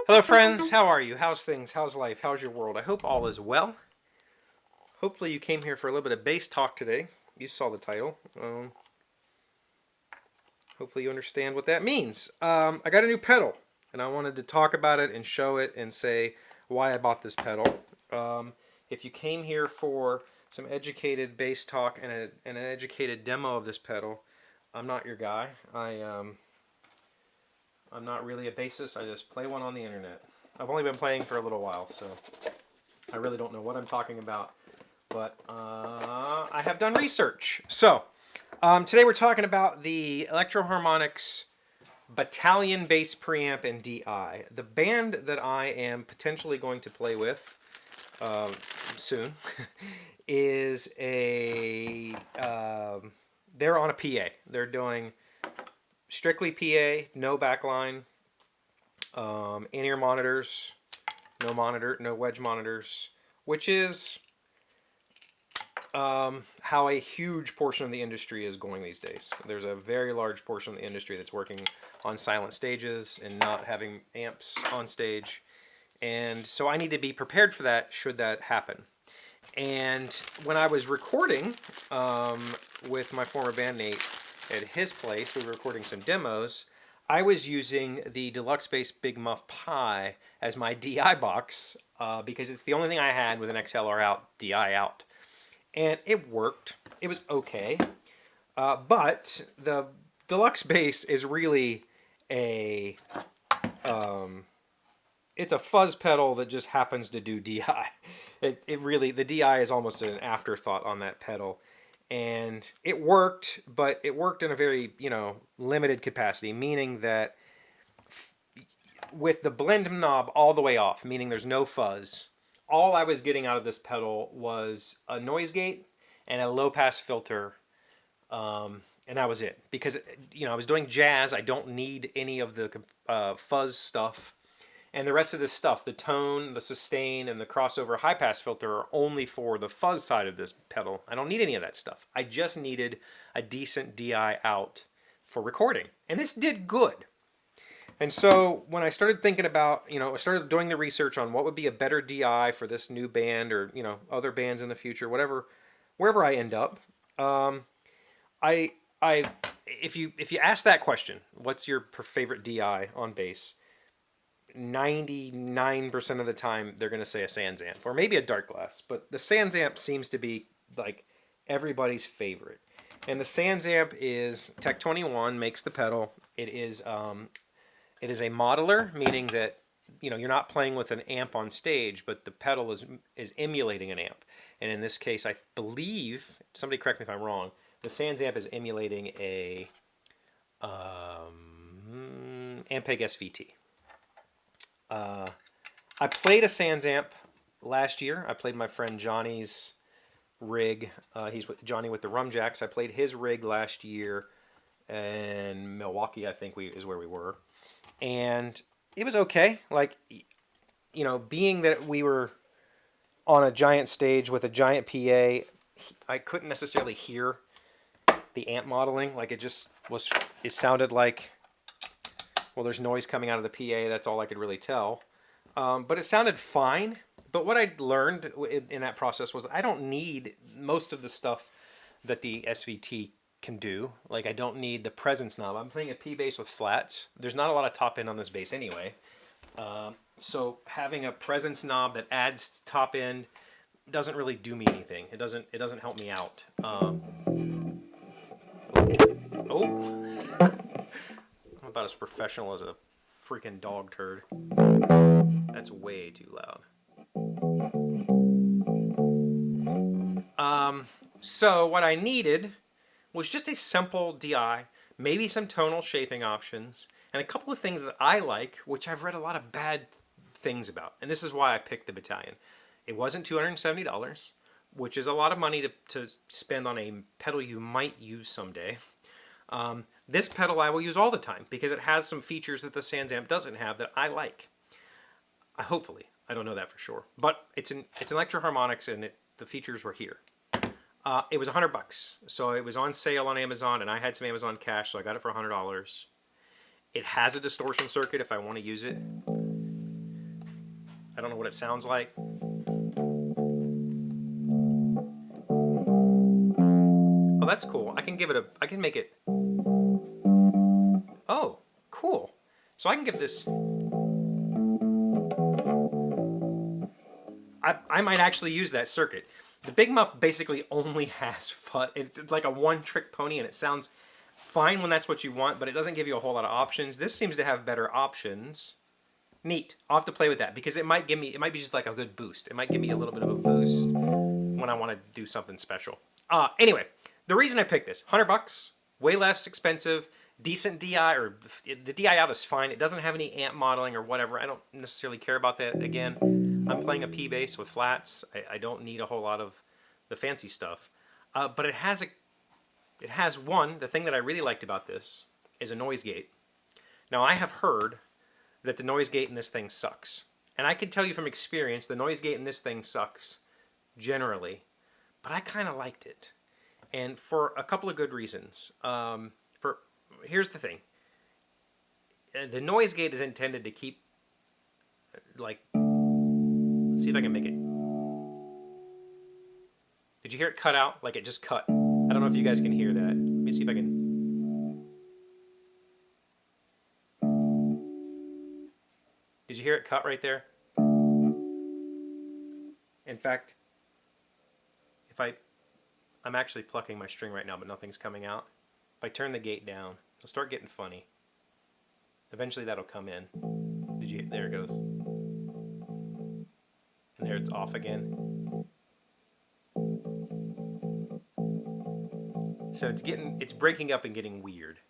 Hello friends, how are you? How's things? How's life? How's your world? I hope all is well. Hopefully you came here for a little bit of bass talk today. You saw the title. Hopefully you understand what that means. I got a new pedal, and I wanted to talk about it and show it and say why I bought this pedal. If you came here for some educated bass talk and an educated demo of this pedal, I'm not your guy. I'm not really a bassist. I just play one on the internet. I've only been playing for a little while, so I really don't know what I'm talking about. But I have done research. So today we're talking about the Electro-Harmonix Battalion bass preamp and DI. The band that I am potentially going to play with soon is they're on a PA. They're doing strictly PA, no backline, in-ear monitors, no wedge monitors, which is how a huge portion of the industry is going these days. There's a very large portion of the industry that's working on silent stages and not having amps on stage. And so I need to be prepared for that should that happen. And when I was recording with my former bandmate at his place, we were recording some demos, I was using the Deluxe Bass Big Muff Pi as my DI box because it's the only thing I had with an XLR out, DI out. And it worked. It was okay. But the Deluxe Bass is really it's a fuzz pedal that just happens to do DI. It really, the DI is almost an afterthought on that pedal. And it worked, but it worked in a very, limited capacity, meaning that with the blend knob all the way off, meaning there's no fuzz, all I was getting out of this pedal was a noise gate and a low pass filter, and that was it. Because, I was doing jazz, I don't need any of the fuzz stuff. And the rest of this stuff, the tone, the sustain, and the crossover high pass filter are only for the fuzz side of this pedal. I don't need any of that stuff. I just needed a decent DI out for recording. And this did good. And so when I started thinking about, I started doing the research on what would be a better DI for this new band or, other bands in the future, wherever I end up. If you ask that question, what's your favorite DI on bass? 99% of the time they're going to say a Sans amp or maybe a Dark Glass, but the Sans amp seems to be like everybody's favorite. And the Sans amp is Tech 21 makes the pedal. It is a modeler, meaning that you're not playing with an amp on stage, but the pedal is emulating an amp. And in this case, I believe, somebody correct me if I'm wrong, the Sans amp is emulating a Ampeg SVT. I played a Sans amp last year. I played my friend Johnny's rig. He's with Johnny with the Rum Jacks. I played his rig last year in Milwaukee, I think is where we were. And it was okay. Like, being that we were on a giant stage with a giant PA, I couldn't necessarily hear the amp modeling. Like, it sounded like, well, there's noise coming out of the PA. That's all I could really tell. But it sounded fine. But what I learned in that process was I don't need most of the stuff that the SVT can do. Like, I don't need the presence knob. I'm playing a P bass with flats. There's not a lot of top end on this bass anyway. So having a presence knob that adds top end doesn't really do me anything. It doesn't help me out. I'm about as professional as a freaking dog turd. That's way too loud. So what I needed was just a simple DI, maybe some tonal shaping options, and a couple of things that I like, which I've read a lot of bad things about. And this is why I picked the Battalion. It wasn't $270, which is a lot of money to spend on a pedal you might use someday. This pedal I will use all the time because it has some features that the Sans amp doesn't have that I like. Hopefully. I don't know that for sure. But it's an Electro-Harmonix and the features were here. It was $100. So it was on sale on Amazon and I had some Amazon cash, so I got it for $100. It has a distortion circuit if I want to use it. I don't know what it sounds like. Oh, that's cool. I can give it a, I can make it, oh, cool. So I can give this, I might actually use that circuit. The Big Muff basically only has fuzz. It's like a one-trick pony, and it sounds fine when that's what you want, but it doesn't give you a whole lot of options. This seems to have better options. Neat. I'll have to play with that because it might give me, it might be just like a good boost. It might give me a little bit of a boost when I want to do something special. Anyway, the reason I picked this, $100, way less expensive, decent DI, or the DI out is fine. It doesn't have any amp modeling or whatever. I don't necessarily care about that. Again, I'm playing a P bass with flats. I don't need a whole lot of the fancy stuff. But it has one, the thing that I really liked about this is a noise gate. Now I have heard that the noise gate in this thing sucks. And I can tell you from experience, the noise gate in this thing sucks generally, but I kind of liked it. And for a couple of good reasons. Here's the thing. The noise gate is intended to keep, like, let's see if I can make it. Did you hear it cut out? Like it just cut. I don't know if you guys can hear that. Let me see if I can. Did you hear it cut right there? In fact, I'm actually plucking my string right now, but nothing's coming out. If I turn the gate down, it'll start getting funny. Eventually that'll come in. There it goes. And there it's off again. So it's breaking up and getting weird.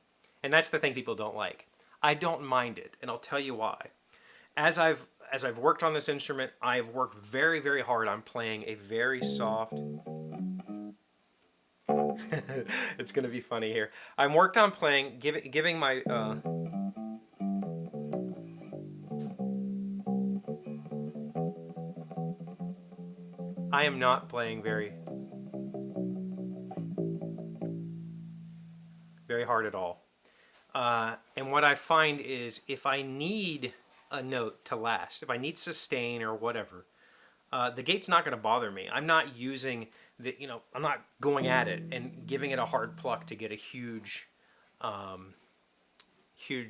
And that's the thing people don't like. I don't mind it, and I'll tell you why. As I've worked on this instrument, I've worked very, very hard on playing a very soft. It's gonna be funny here. I'm worked on playing, giving my. I am not playing very hard at all. And what I find is if I need a note to last, if I need sustain or whatever, the gate's not going to bother me. I'm not using I'm not going at it and giving it a hard pluck to get a huge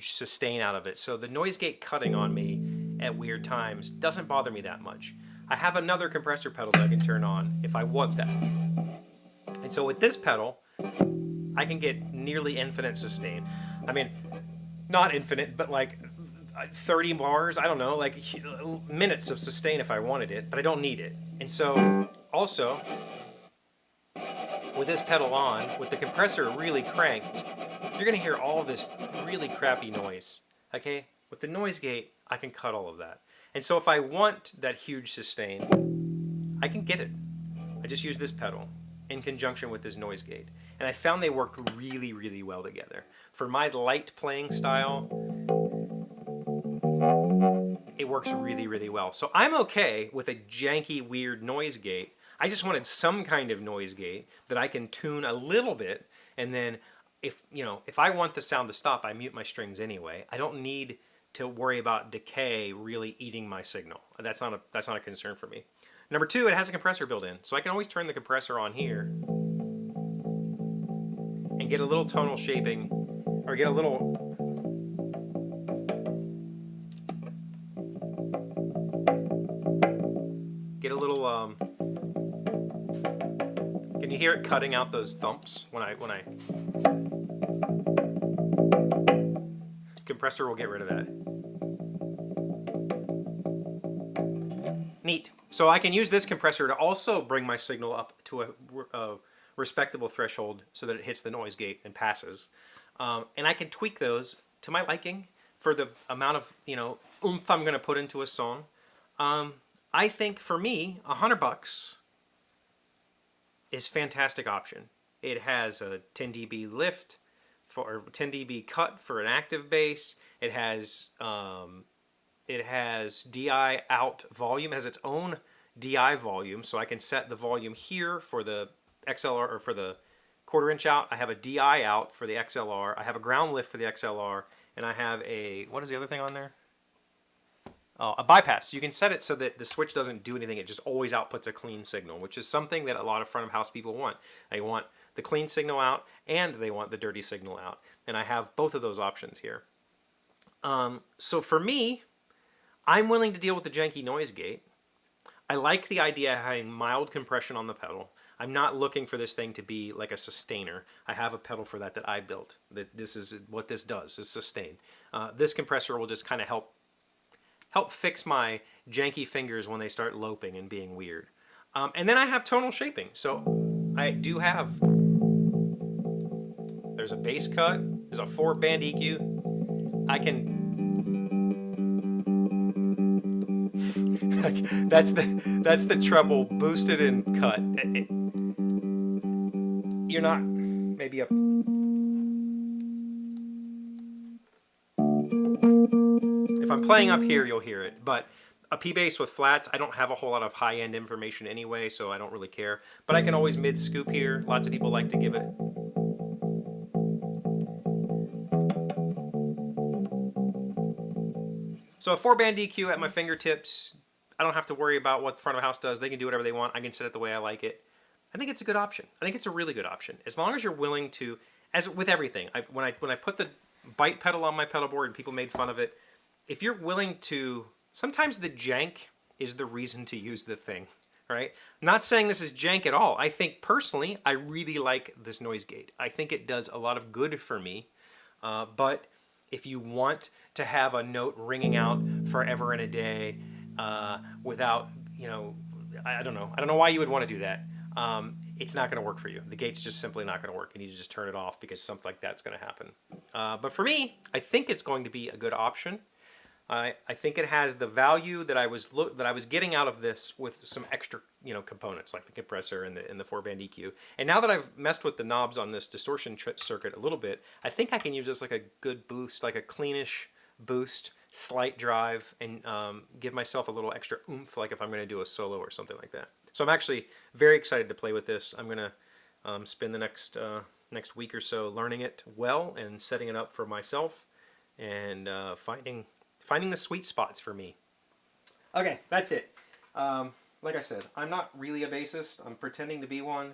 sustain out of it. So the noise gate cutting on me at weird times doesn't bother me that much. I have another compressor pedal that I can turn on if I want that. And so with this pedal, I can get nearly infinite sustain. I mean, not infinite, but like 30 bars, I don't know, like minutes of sustain if I wanted it, but I don't need it. And so also, with this pedal on, with the compressor really cranked, you're gonna hear all this really crappy noise, okay? With the noise gate, I can cut all of that. And so if I want that huge sustain, I can get it. I just use this pedal in conjunction with this noise gate. And I found they worked really, really well together. For my light playing style, it works really, really well. So I'm okay with a janky, weird noise gate. I just wanted some kind of noise gate that I can tune a little bit, and then if I want the sound to stop, I mute my strings anyway. I don't need to worry about decay really eating my signal. That's not a concern for me. Number two, it has a compressor built in, so I can always turn the compressor on here and get a little tonal shaping, or get a little can you hear it cutting out those thumps when I compressor will get rid of that. Neat. So I can use this compressor to also bring my signal up to a respectable threshold so that it hits the noise gate and passes. And I can tweak those to my liking for the amount of oomph I'm going to put into a song. I think for me, $100 is a fantastic option. It has a 10 dB lift for 10 dB cut for an active bass. It has DI out volume. It has its own DI volume, so I can set the volume here for the XLR or for the 1/4 inch out. I have a DI out for the XLR. I have a ground lift for the XLR, and I have a, what is the other thing on there? a bypass. You can set it so that the switch doesn't do anything. It just always outputs a clean signal, which is something that a lot of front of house people want. They want the clean signal out and they want the dirty signal out. And I have both of those options here. So for me, I'm willing to deal with the janky noise gate. I like the idea of having mild compression on the pedal. I'm not looking for this thing to be like a sustainer. I have a pedal for that I built. This is what this does, is sustain. This compressor will just kind of help fix my janky fingers when they start loping and being weird. And then I have tonal shaping. So I do have, there's a bass cut, there's a 4-band EQ. I can, that's the treble boosted and cut. You're not, maybe a, if I'm playing up here, you'll hear it, but a P bass with flats, I don't have a whole lot of high-end information anyway, so I don't really care. But I can always mid-scoop here. Lots of people like to give it. So a 4-band EQ at my fingertips. I don't have to worry about what the front of house does. They can do whatever they want. I can set it the way I like it. I think it's a good option. I think it's a really good option. As long as you're willing to, as with everything, when I put the bite pedal on my pedal board and people made fun of it, if you're willing to, sometimes the jank is the reason to use the thing, right? I'm not saying this is jank at all. I think personally, I really like this noise gate. I think it does a lot of good for me, but if you want to have a note ringing out forever and a day without, you know, I don't know why you would want to do that. It's not going to work for you. The gate's just simply not going to work. You need to just turn it off because something like that's going to happen. But for me, I think it's going to be a good option. I think it has the value that I was getting out of this with some extra, you know, components like the compressor and the 4-band EQ. And now that I've messed with the knobs on this distortion circuit a little bit, I think I can use this like a good boost, like a cleanish boost, slight drive, and give myself a little extra oomph, like if I'm going to do a solo or something like that. So I'm actually very excited to play with this. I'm going to spend the next week or so learning it well and setting it up for myself and finding the sweet spots for me. Okay, that's it. Like I said, I'm not really a bassist. I'm pretending to be one,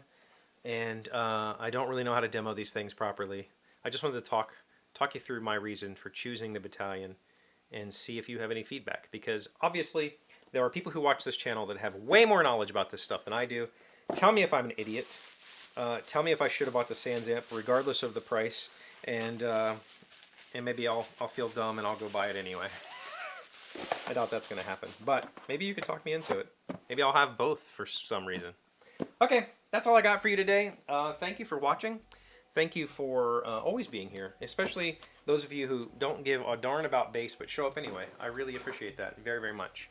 and I don't really know how to demo these things properly. I just wanted to talk you through my reason for choosing the Battalion and see if you have any feedback, because obviously there are people who watch this channel that have way more knowledge about this stuff than I do. Tell me if I'm an idiot. Tell me if I should have bought the Sans amp regardless of the price, and maybe I'll feel dumb and I'll go buy it anyway. I doubt that's going to happen, but maybe you could talk me into it. Maybe I'll have both for some reason. Okay, that's all I got for you today. Thank you for watching. Thank you for always being here, especially those of you who don't give a darn about bass but show up anyway. I really appreciate that very, very much.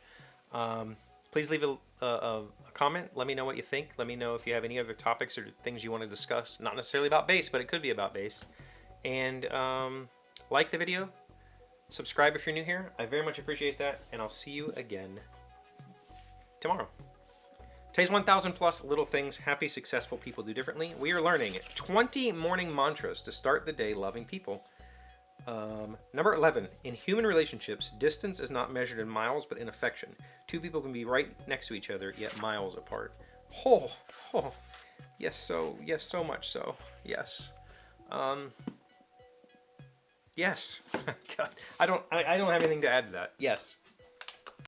Please leave a comment. Let me know what you think. Let me know if you have any other topics or things you want to discuss. Not necessarily about bass, but it could be about bass. And like the video. Subscribe if you're new here. I very much appreciate that. And I'll see you again tomorrow. Today's 1,000 plus little things happy, successful people do differently. We are learning 20 morning mantras to start the day loving people. Number 11, in human relationships, distance is not measured in miles, but in affection. Two people can be right next to each other, yet miles apart. Yes, so much so. Yes. Yes. God, I don't have anything to add to that. Yes.